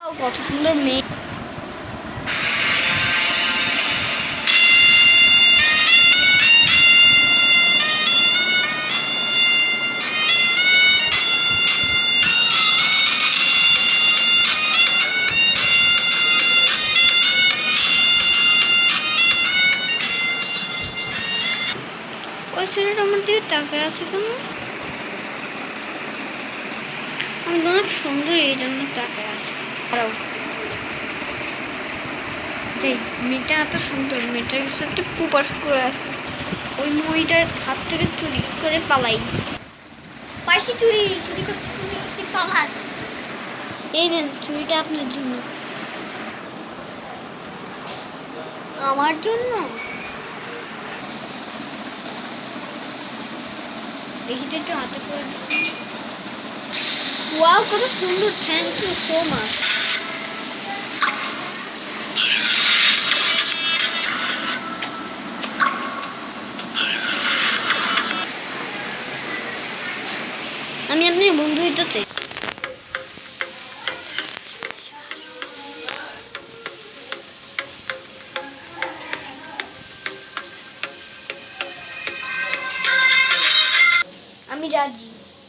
কত সুন্দর মেয়ে। ওই ছেলেটা আমার দিকে তাকায় আছে কেন? আমি তো অনেক সুন্দর, এই জন্য তাকায় আছে। দাঁড়াও, যে মেয়েটা এত সুন্দর, মেয়েটার কাছে একটা পুপাস করে আছে। ওই মহিটার হাত থেকে চুরি করে পালাই। পাইছি, চুরি চুরি করছি পালাই। এই দেন চুরিটা আপনার জন্য। আমার জন্য? দেখি তো একটু হাতে করে। ওয়াও, কত সুন্দর, থ্যাংক ইউ সো মাচ। আমি আপনার বন্ধু হইতে চাই।